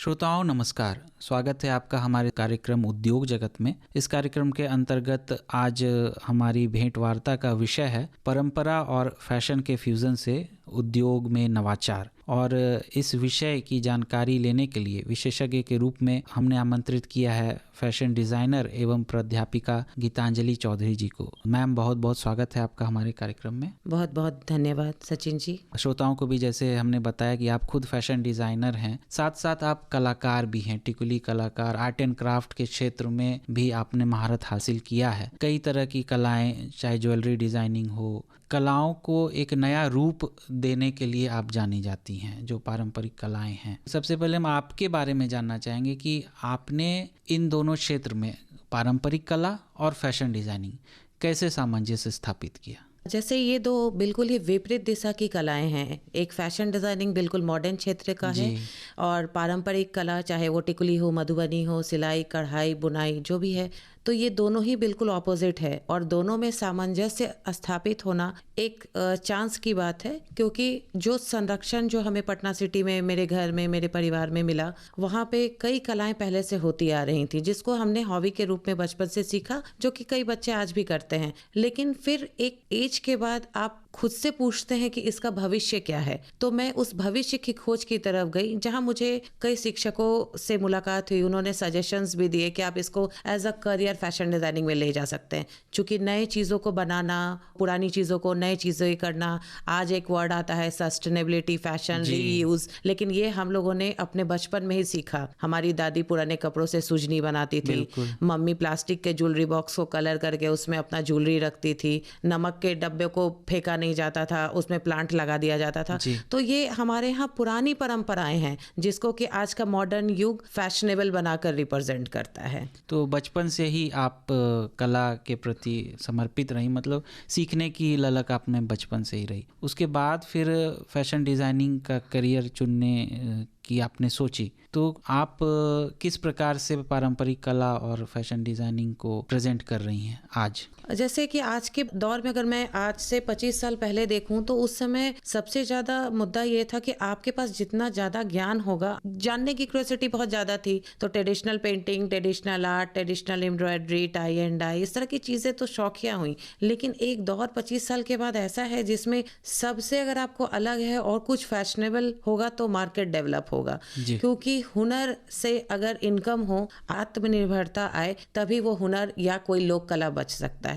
श्रोताओं नमस्कार, स्वागत है आपका हमारे कार्यक्रम उद्योग जगत में। इस कार्यक्रम के अंतर्गत आज हमारी भेंट वार्ता का विषय है परंपरा और फैशन के फ्यूज़न से उद्योग में नवाचार। और इस विषय की जानकारी लेने के लिए विशेषज्ञ के रूप में हमने आमंत्रित किया है फैशन डिज़ाइनर एवं प्राध्यापिका गीतांजलि चौधरी जी को। मैम, बहुत बहुत स्वागत है आपका हमारे कार्यक्रम में। बहुत बहुत धन्यवाद सचिन जी। श्रोताओं को भी जैसे हमने बताया कि आप खुद फैशन डिज़ाइनर हैं, साथ साथ आप कलाकार भी हैं, टिकुली कलाकार, आर्ट एंड क्राफ्ट के क्षेत्र में भी आपने महारत हासिल किया है। कई तरह की कलाएं, चाहे ज्वेलरी डिज़ाइनिंग हो, कलाओं को एक नया रूप देने के लिए आप जानी जाती हैं, जो पारंपरिक कलाएं हैं। सबसे पहले हम आपके बारे में जानना चाहेंगे कि आपने इन दोनों क्षेत्र में पारंपरिक कला और फैशन डिज़ाइनिंग कैसे सामंजस्य स्थापित किया। जैसे ये दो बिल्कुल ही विपरीत दिशा की कलाएं हैं। एक फैशन डिज़ाइनिंग बिल्कुल मॉडर्न क्षेत्र का है और पारंपरिक कला, चाहे वो टिकुली हो, मधुबनी हो, सिलाई, कढ़ाई, बुनाई, जो भी है, तो ये दोनों ही बिल्कुल ऑपोजिट है और दोनों में सामंजस्य स्थापित होना एक चांस की बात है। क्योंकि जो संरक्षण जो हमें पटना सिटी में, मेरे घर में, मेरे परिवार में मिला, वहाँ पे कई कलाएं पहले से होती आ रही थी, जिसको हमने हॉबी के रूप में बचपन से सीखा, जो कि कई बच्चे आज भी करते हैं। लेकिन फिर एक एज के बाद आप खुद से पूछते हैं कि इसका भविष्य क्या है। तो मैं उस भविष्य की खोज की तरफ गई, जहां मुझे कई शिक्षकों से मुलाकात हुई। उन्होंने सजेशंस भी दिए कि आप इसको as a career fashion designing में ले जा सकते हैं, क्योंकि नए चीज़ों को बनाना, पुरानी चीज़ों को नए चीज़ें करना। आज एक वर्ड आता है सस्टेनेबिलिटी, फैशन, रीयूज, लेकिन ये हम लोगों ने अपने बचपन में ही सीखा। हमारी दादी पुराने कपड़ों से सुजनी बनाती थी, मम्मी प्लास्टिक के ज्वेलरी बॉक्स को कलर करके उसमें अपना ज्वेलरी रखती थी, नमक के डब्बे को फेंका नहीं जाता था, उसमें प्लांट लगा दिया जाता था। तो ये हमारे यहाँ पुरानी परंपराएं हैं, जिसको कि आज का मॉडर्न युग फैशनेबल बनाकर रिप्रेजेंट करता है। तो बचपन से ही आप कला के प्रति समर्पित रही, मतलब सीखने की ललक आप में बचपन से ही रही। उसके बाद फिर फैशन डिज़ाइनिंग का करियर चुनने की आपने सोची, तो आप किस प्रकार से पारंपरिक कला और फैशन डिज़ाइनिंग को प्रेजेंट कर रही हैं आज? जैसे कि आज के दौर में अगर मैं आज से 25 साल पहले देखूं, तो उस समय सबसे ज़्यादा मुद्दा ये था कि आपके पास जितना ज़्यादा ज्ञान होगा, जानने की क्यूरियोसिटी बहुत ज़्यादा थी। तो traditional painting, traditional art, traditional embroidery, tie and dye, इस तरह की चीज़ें तो शौकिया हुई। लेकिन एक दौर 25 साल के बाद ऐसा है जिसमें सबसे अगर आपको अलग है और कुछ फैशनेबल होगा तो मार्केट डेवलप होगा। क्योंकि हुनर से अगर इनकम हो, आत्मनिर्भरता आए, तभी वो हुनर या कोई लोक कला बच सकता है।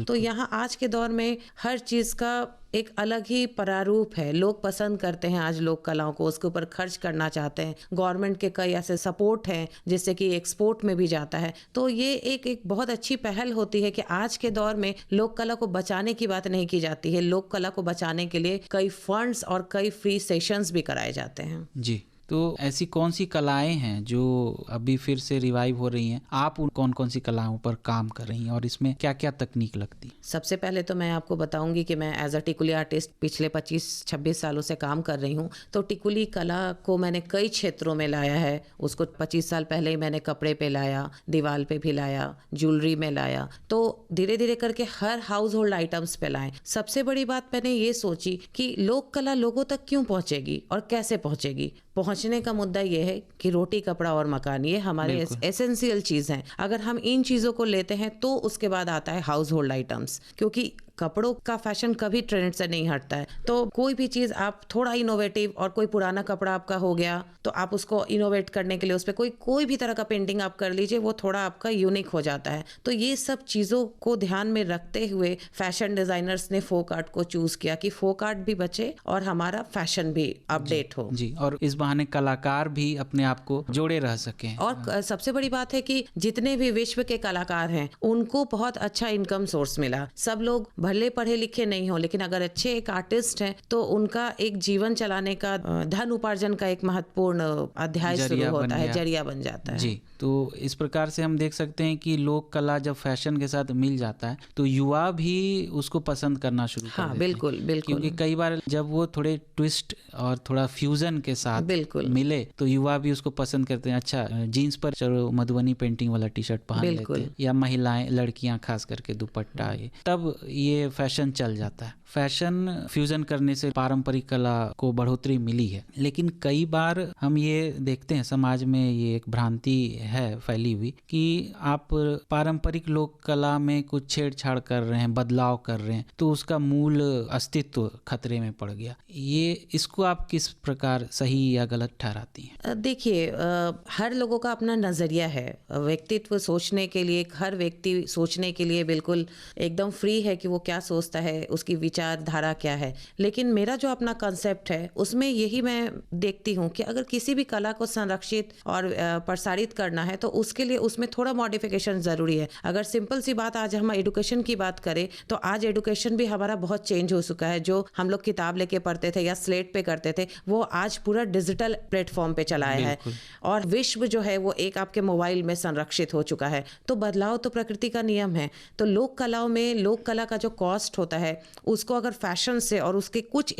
तो यहाँ आज के दौर में हर चीज़ का एक अलग ही प्रारूप है। लोग पसंद करते हैं आज लोक कलाओं को, उसके ऊपर खर्च करना चाहते हैं। गवर्नमेंट के कई ऐसे सपोर्ट हैं जिससे कि एक्सपोर्ट में भी जाता है। तो ये एक बहुत अच्छी पहल होती है कि आज के दौर में लोक कला को बचाने की बात नहीं की जाती है। लोक कला को बचाने के लिए कई फंड्स और कई फ्री सेशंस भी कराए जाते हैं। जी, तो ऐसी कौन सी कलाएं हैं जो अभी फिर से रिवाइव हो रही हैं? आप उन कौन कौन सी कलाओं पर काम कर रही हैं और इसमें क्या क्या तकनीक लगती है? सबसे पहले तो मैं आपको बताऊंगी कि मैं एज अ टिकुली आर्टिस्ट पिछले 25-26 सालों से काम कर रही हूँ। तो टिकुली कला को मैंने कई क्षेत्रों में लाया है। उसको 25 साल पहले ही मैंने कपड़े पे लाया, दीवार पे भी लाया, ज्वेलरी में लाया। तो धीरे धीरे करके हर हाउस होल्ड आइटम्स पे लाए। सबसे बड़ी बात मैंने ये सोची कि लोक कला लोगों तक क्यों पहुँचेगी और कैसे पहुँचेगी। पहुंचने का मुद्दा यह है कि रोटी, कपड़ा और मकान, ये हमारे एसेंशियल चीज़ हैं। अगर हम इन चीज़ों को लेते हैं तो उसके बाद आता है हाउस होल्ड आइटम्स, क्योंकि कपड़ों का फैशन कभी ट्रेंड से नहीं हटता है। तो कोई भी चीज़ आप थोड़ा इनोवेटिव, और कोई पुराना कपड़ा आपका हो गया तो आप उसको इनोवेट करने के लिए उस पर कोई भी तरह का पेंटिंग आप कर लीजिए, वो थोड़ा आपका यूनिक हो जाता है। तो ये सब चीज़ों को ध्यान में रखते हुए फैशन डिज़ाइनर्स ने फोक आर्ट को चूज़ किया कि फोक आर्ट भी बचे और हमारा फैशन भी अपडेट हो। जी, और इस बहाने कलाकार भी अपने आप को जोड़े रह सकें। और सबसे बड़ी बात है कि जितने भी विश्व के कलाकार हैं उनको बहुत अच्छा इनकम सोर्स मिला। सब लोग भले पढ़े लिखे नहीं हो, लेकिन अगर अच्छे एक आर्टिस्ट हैं तो उनका एक जीवन चलाने का, धन उपार्जन का एक महत्वपूर्ण अध्याय शुरू होता है, जरिया बन जाता है। जी, तो इस प्रकार से हम देख सकते हैं कि लोक कला जब फैशन के साथ मिल जाता है तो युवा भी उसको पसंद करना शुरू कर देते हैं। बिल्कुल बिल्कुल, क्योंकि कई बार जब वो थोड़े ट्विस्ट और थोड़ा फ्यूजन के साथ मिले तो युवा भी उसको पसंद करते हैं। अच्छा, जीन्स पर चलो मधुबनी पेंटिंग वाला टी शर्ट पहन लेते हैं, या महिलाएं, लड़कियां खास करके दुपट्टा, ये तब ये ये फैशन चल जाता है। फैशन फ्यूजन करने से पारंपरिक कला को बढ़ोतरी मिली है, लेकिन कई बार हम ये देखते हैं समाज में ये एक भ्रांति है फैली हुई कि आप पारंपरिक लोक कला में कुछ छेड़छाड़ कर रहे हैं, बदलाव कर रहे हैं, तो उसका मूल अस्तित्व खतरे में पड़ गया। ये इसको आप किस प्रकार सही या गलत ठहराती हैं? देखिए, हर लोगों का अपना नज़रिया है। व्यक्तित्व सोचने के लिए, हर व्यक्ति सोचने के लिए बिल्कुल एकदम फ्री है कि वो क्या सोचता है, उसकी विचारधारा क्या है। लेकिन मेरा जो अपना कंसेप्ट है उसमें यही मैं देखती हूँ कि अगर किसी भी कला को संरक्षित और प्रसारित करना है तो उसके लिए उसमें थोड़ा मॉडिफिकेशन ज़रूरी है। अगर सिंपल सी बात, आज हम एडुकेशन की बात करें तो आज एडुकेशन भी हमारा बहुत चेंज हो चुका है। जो हम लोग किताब लेके पढ़ते थे या स्लेट पे करते थे, वो आज पूरा डिजिटल प्लेटफॉर्म पे चला है और विश्व जो है वो एक आपके मोबाइल में संरक्षित हो चुका है। तो बदलाव तो प्रकृति का नियम है। तो लोक कलाओं में लोक कला का जो कॉस्ट होता है उसको अगर फैशन से और उसके कुछ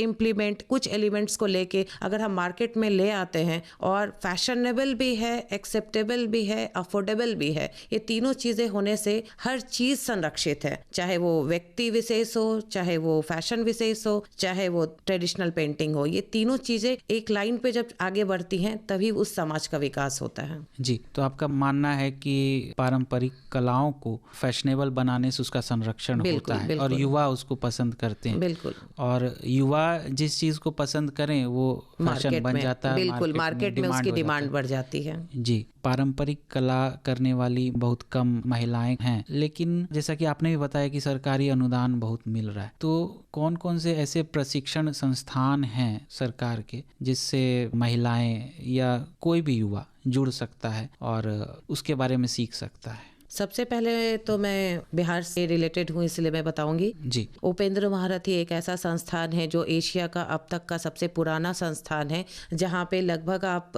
एलिमेंट्स को लेके अगर हम मार्केट में ले आते हैं और फैशनेबल भी है, एक्सेप्टेबल भी है, अफोर्डेबल भी है, ये तीनों चीज़ें होने से हर चीज़ संरक्षित है। चाहे वो व्यक्ति विशेष हो, चाहे वो फैशन विशेष हो, चाहे वो ट्रेडिशनल पेंटिंग हो, ये तीनों चीज़ें एक लाइन पे जब आगे बढ़ती हैं तभी उस समाज का विकास होता है। जी, तो आपका मानना है कि पारंपरिक कलाओं को फैशनेबल बनाने से उसका संरक्षण होता है और युवा उसको पसंद करते हैं। बिल्कुल। और युवा जिस चीज़ को पसंद करें वो फैशन बन जाता है। बिल्कुल, मार्केट में उसकी डिमांड बढ़ जाती है। जी, पारंपरिक कला करने वाली बहुत कम महिलाएं हैं, लेकिन जैसा कि आपने भी बताया कि सरकारी अनुदान बहुत मिल रहा है, तो कौन कौन से ऐसे प्रशिक्षण संस्थान हैं सरकार के जिससे महिलाएं या कोई भी युवा जुड़ सकता है और उसके बारे में सीख सकता है? सबसे पहले तो मैं बिहार से रिलेटेड हूँ इसलिए मैं बताऊंगी जी। उपेंद्र महारथी एक ऐसा संस्थान है जो एशिया का अब तक का सबसे पुराना संस्थान है, जहाँ पे लगभग आप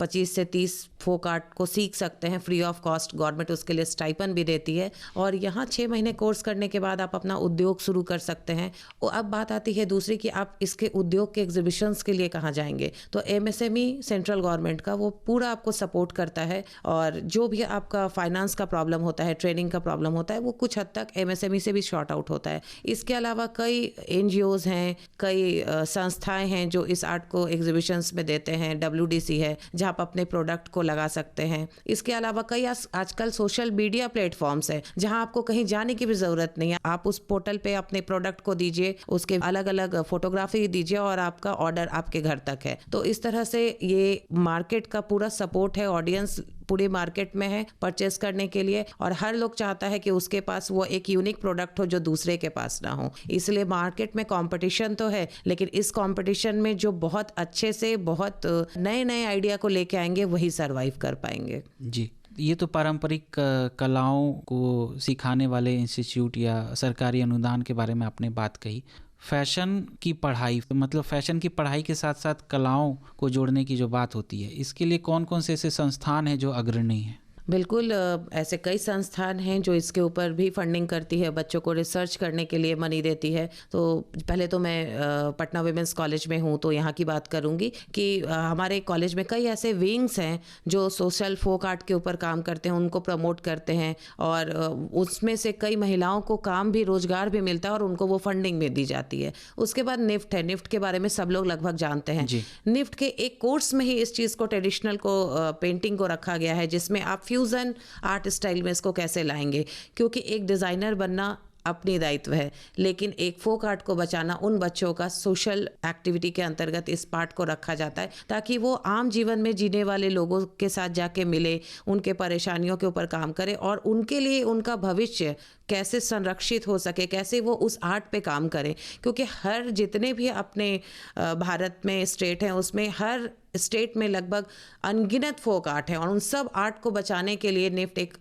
25 से 30 फोक आर्ट को सीख सकते हैं फ्री ऑफ कॉस्ट। गवर्नमेंट उसके लिए स्टाइपन भी देती है और यहाँ 6 महीने कोर्स करने के बाद आप अपना उद्योग शुरू कर सकते हैं। और अब बात आती है दूसरी कि आप इसके उद्योग के एग्जीबिशंस के लिए कहाँ जाएंगे, तो MSME सेंट्रल गवर्नमेंट का वो पूरा आपको सपोर्ट करता है और जो भी आपका फाइनेंस का प्रॉब्लम होता है, ट्रेनिंग का प्रॉब्लम होता है, वो कुछ हद तक MSME से भी शॉर्ट आउट होता है। इसके अलावा कई NGOs हैं, कई संस्थाएं हैं जो इस आर्ट को एग्जीबिशंस में देते हैं। WDC है जहाँ आप अपने प्रोडक्ट को लगा सकते हैं। इसके अलावा कई आजकल सोशल मीडिया प्लेटफॉर्म्स हैं जहाँ आपको कहीं जाने की भी ज़रूरत नहीं है। आप उस पोर्टल पे अपने प्रोडक्ट को दीजिए, उसके अलग अलग फोटोग्राफी दीजिए और आपका ऑर्डर आपके घर तक है। तो इस तरह से ये मार्केट का पूरा सपोर्ट है, ऑडियंस पूरे मार्केट में है परचेस करने के लिए और हर लोग चाहता है कि उसके पास वो एक यूनिक प्रोडक्ट हो जो दूसरे के पास ना हो। इसलिए मार्केट में कंपटीशन तो है, लेकिन इस कंपटीशन में जो बहुत अच्छे से बहुत नए नए आइडिया को लेके आएंगे वही सरवाइव कर पाएंगे। जी, ये तो पारंपरिक कलाओं को सिखाने वाले इंस्टीट्यूट या सरकारी अनुदान के बारे में आपने बात कही। फैशन की पढ़ाई, मतलब फैशन की पढ़ाई के साथ साथ कलाओं को जोड़ने की जो बात होती है, इसके लिए कौन कौन से ऐसे संस्थान हैं जो अग्रणी हैं? बिल्कुल, ऐसे कई संस्थान हैं जो इसके ऊपर भी फंडिंग करती है, बच्चों को रिसर्च करने के लिए मनी देती है। तो पहले तो मैं पटना वुमेंस कॉलेज में हूँ तो यहाँ की बात करूँगी कि हमारे कॉलेज में कई ऐसे विंग्स हैं जो सोशल फोक आर्ट के ऊपर काम करते हैं, उनको प्रमोट करते हैं और उसमें से कई महिलाओं को काम भी, रोजगार भी मिलता है और उनको वो फंडिंग में दी जाती है। उसके बाद निफ्ट है, निफ्ट के बारे में सब लोग लगभग जानते हैं। निफ्ट के एक कोर्स में ही इस चीज़ को, ट्रेडिशनल को, पेंटिंग को रखा गया है, जिसमें आप फ्यूजन आर्ट स्टाइल में इसको कैसे लाएंगे, क्योंकि एक डिज़ाइनर बनना अपनी दायित्व है, लेकिन एक फोक आर्ट को बचाना उन बच्चों का सोशल एक्टिविटी के अंतर्गत इस पार्ट को रखा जाता है ताकि वो आम जीवन में जीने वाले लोगों के साथ जाके मिले, उनके परेशानियों के ऊपर काम करे और उनके लिए उनका भविष्य कैसे संरक्षित हो सके, कैसे वो उस आर्ट पे काम करें। क्योंकि हर जितने भी अपने भारत में स्टेट हैं उसमें हर स्टेट में लगभग अनगिनत फोक आर्ट है और उन सब आर्ट को बचाने के लिए निफ्ट एक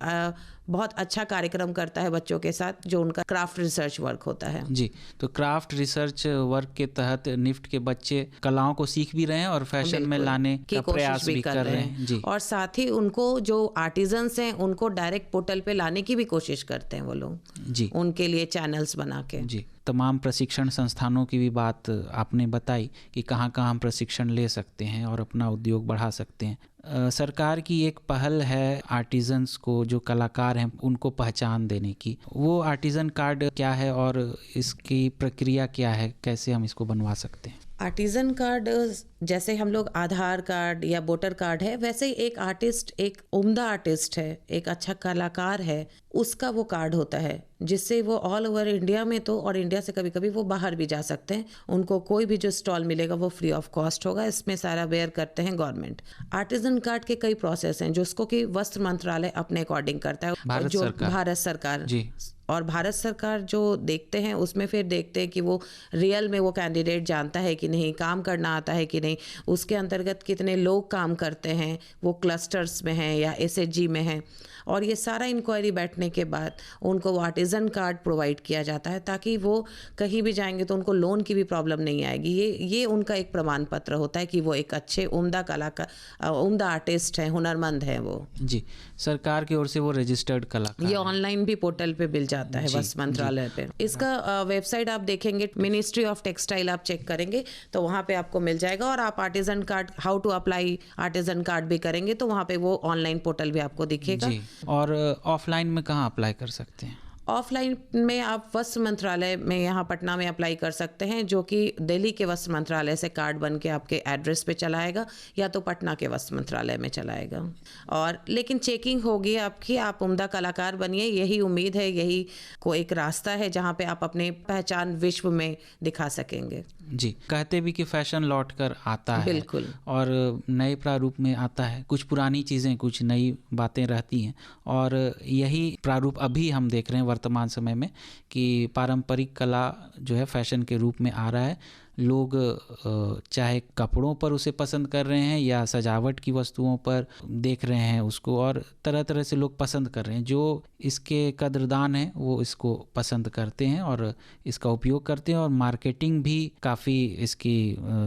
बहुत अच्छा कार्यक्रम करता है बच्चों के साथ, जो उनका क्राफ्ट रिसर्च वर्क होता है। जी, तो क्राफ्ट रिसर्च वर्क के तहत निफ्ट के बच्चे कलाओं को सीख भी रहे हैं और फैशन में लाने का प्रयास भी कर रहे हैं। जी, और साथ ही उनको जो आर्टिजन्स हैं उनको डायरेक्ट पोर्टल पे लाने की भी कोशिश करते हैं वो लोग। जी, उनके लिए चैनल्स बना के। जी, तमाम प्रशिक्षण संस्थानों की भी बात आपने बताई कि कहाँ कहाँ हम प्रशिक्षण ले सकते हैं और अपना उद्योग बढ़ा सकते हैं। सरकार की एक पहल है आर्टिजन्स को, जो कलाकार हैं उनको पहचान देने की। वो आर्टिजन कार्ड क्या है और इसकी प्रक्रिया क्या है, कैसे हम इसको बनवा सकते हैं? आर्टिज़न कार्ड जैसे हम लोग आधार कार्ड या वोटर कार्ड है, वैसे ही एक आर्टिस्ट, एक उम्दा आर्टिस्ट है, एक अच्छा कलाकार है, उसका वो कार्ड होता है जिससे वो ऑल ओवर इंडिया में तो, और इंडिया से कभी कभी वो बाहर भी जा सकते हैं। उनको कोई भी जो स्टॉल मिलेगा वो फ्री ऑफ कॉस्ट होगा। इसमें सारा बेयर करते हैं गवर्नमेंट। आर्टिज़न कार्ड के कई प्रोसेस हैं जिसको कि वस्त्र मंत्रालय अपने अकॉर्डिंग करता है, भारत सरकार जी। और भारत सरकार जो देखते हैं उसमें फिर देखते हैं कि वो रियल में वो कैंडिडेट जानता है कि नहीं, काम करना आता है कि नहीं, उसके अंतर्गत कितने लोग काम करते हैं, वो क्लस्टर्स में हैं या एसएचजी में हैं। और ये सारा इंक्वायरी बैठने के बाद उनको वो आर्टिज़न कार्ड प्रोवाइड किया जाता है ताकि वो कहीं भी जाएंगे तो उनको लोन की भी प्रॉब्लम नहीं आएगी। ये उनका एक प्रमाण पत्र होता है कि वो एक अच्छे उम्दा कलाकार, उम्दा आर्टिस्ट हैं, हुनरमंद हैं वो। जी, सरकार की ओर से वो रजिस्टर्ड कलाकार। ये ऑनलाइन भी पोर्टल पे मिल जाता है, वस्त्र मंत्रालय पे। इसका वेबसाइट आप देखेंगे, मिनिस्ट्री ऑफ टेक्सटाइल आप चेक करेंगे तो वहाँ पे आपको मिल जाएगा। और आप artisan card, how to apply artisan card भी करेंगे तो वहाँ पे वो ऑनलाइन पोर्टल भी आपको दिखेगा। और ऑफलाइन में कहाँ अप्लाई कर सकते हैं? ऑफलाइन में आप वस्त्र मंत्रालय में यहाँ पटना में अप्लाई कर सकते हैं, जो कि दिल्ली के वस्त्र मंत्रालय से कार्ड बन के आपके एड्रेस पे चला आएगा, या तो पटना के वस्त्र मंत्रालय में चला आएगा। और लेकिन चेकिंग होगी आपकी, आप उम्दा कलाकार बनिए, यही उम्मीद है, यही को एक रास्ता है जहाँ पे आप अपने पहचान विश्व में दिखा सकेंगे। जी, कहते भी कि फैशन लौट कर आता है, बिल्कुल, और नए प्रारूप में आता है। कुछ पुरानी चीज़ें, कुछ नई बातें रहती हैं, और यही प्रारूप अभी हम देख रहे हैं वर्तमान समय में कि पारंपरिक कला जो है फैशन के रूप में आ रहा है। लोग चाहे कपड़ों पर उसे पसंद कर रहे हैं या सजावट की वस्तुओं पर देख रहे हैं उसको, और तरह तरह से लोग पसंद कर रहे हैं। जो इसके कदरदान हैं वो इसको पसंद करते हैं और इसका उपयोग करते हैं, और मार्केटिंग भी काफ़ी इसकी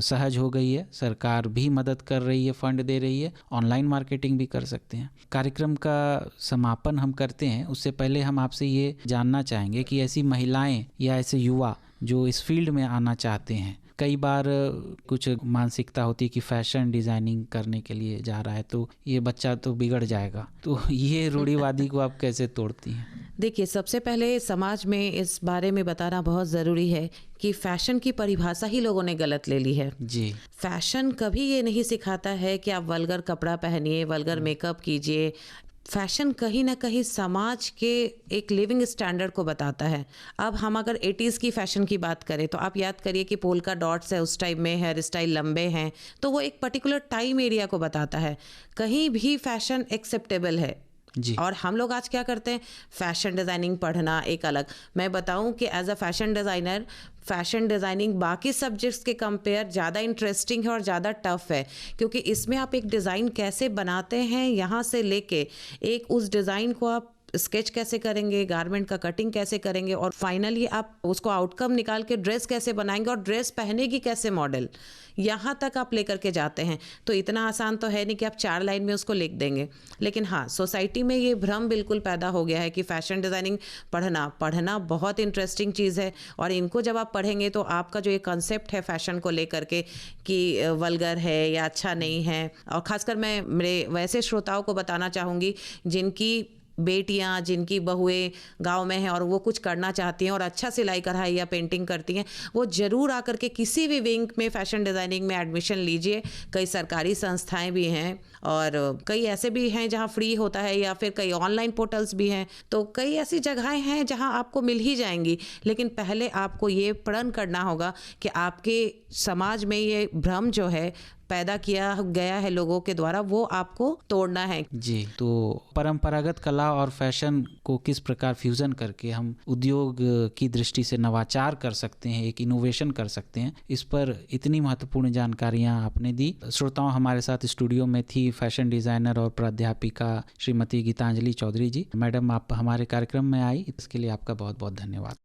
सहज हो गई है। सरकार भी मदद कर रही है, फंड दे रही है, ऑनलाइन मार्केटिंग भी कर सकते हैं। कार्यक्रम का समापन हम करते हैं, उससे पहले हम आपसे ये जानना चाहेंगे कि ऐसी महिलाएं या ऐसे युवा जो इस फील्ड में आना चाहते हैं, कई बार कुछ मानसिकता होती है कि फैशन डिज़ाइनिंग करने के लिए जा रहा है तो ये बच्चा तो बिगड़ जाएगा, तो ये रूढ़िवादी को आप कैसे तोड़ती हैं? देखिए, सबसे पहले समाज में इस बारे में बताना बहुत ज़रूरी है कि फ़ैशन की परिभाषा ही लोगों ने गलत ले ली है। जी, फ़ैशन कभी ये नहीं सिखाता है कि आप वल्गर कपड़ा पहनिए, वल्गर मेकअप कीजिए। फैशन कहीं ना कहीं समाज के एक लिविंग स्टैंडर्ड को बताता है। अब हम अगर 80s की फैशन की बात करें तो आप याद करिए कि पोल्का डॉट्स है, उस टाइम में हेयर स्टाइल लंबे हैं, तो वो एक पर्टिकुलर टाइम एरिया को बताता है। कहीं भी फैशन एक्सेप्टेबल है। जी। और हम लोग आज क्या करते हैं, फैशन डिज़ाइनिंग पढ़ना एक अलग। मैं बताऊं कि as a fashion designer, fashion designing बाकी सब्जेक्ट्स के कंपेयर ज़्यादा इंटरेस्टिंग है और ज़्यादा टफ है, क्योंकि इसमें आप एक डिज़ाइन कैसे बनाते हैं यहाँ से लेके एक उस डिज़ाइन को आप स्केच कैसे करेंगे, गारमेंट का कटिंग कैसे करेंगे, और फाइनली आप उसको आउटकम निकाल के ड्रेस कैसे बनाएंगे और ड्रेस पहनेगी कैसे मॉडल, यहाँ तक आप लेकर के जाते हैं। तो इतना आसान तो है नहीं कि आप 4 लाइन में उसको लिख देंगे। लेकिन हाँ, सोसाइटी में ये भ्रम बिल्कुल पैदा हो गया है कि फैशन डिज़ाइनिंग पढ़ना बहुत इंटरेस्टिंग चीज़ है, और इनको जब आप पढ़ेंगे तो आपका जो ये कंसेप्ट है फैशन को लेकर के कि वल्गर है या अच्छा नहीं है, और ख़ासकर मैं मेरे वैसे श्रोताओं को बताना चाहूँगी जिनकी बेटियां, जिनकी बहुएं गांव में हैं और वो कुछ करना चाहती हैं और अच्छा सिलाई कढ़ाई या पेंटिंग करती हैं, वो ज़रूर आकर के किसी भी विंग में फ़ैशन डिज़ाइनिंग में एडमिशन लीजिए। कई सरकारी संस्थाएं भी हैं और कई ऐसे भी हैं जहां फ्री होता है, या फिर कई ऑनलाइन पोर्टल्स भी हैं। तो कई ऐसी जगहें हैं जहां आपको मिल ही जाएंगी, लेकिन पहले आपको ये प्रण करना होगा कि आपके समाज में ये भ्रम जो है पैदा किया गया है लोगों के द्वारा, वो आपको तोड़ना है। जी, तो परंपरागत कला और फैशन को किस प्रकार फ्यूज़न करके हम उद्योग की दृष्टि से नवाचार कर सकते हैं, एक इनोवेशन कर सकते हैं, इस पर इतनी महत्वपूर्ण जानकारियां आपने दी। श्रोताओं, हमारे साथ स्टूडियो में थी फैशन डिज़ाइनर और प्राध्यापिका श्रीमती गीतांजलि चौधरी जी। मैडम, आप हमारे कार्यक्रम में आई, इसके लिए आपका बहुत बहुत धन्यवाद।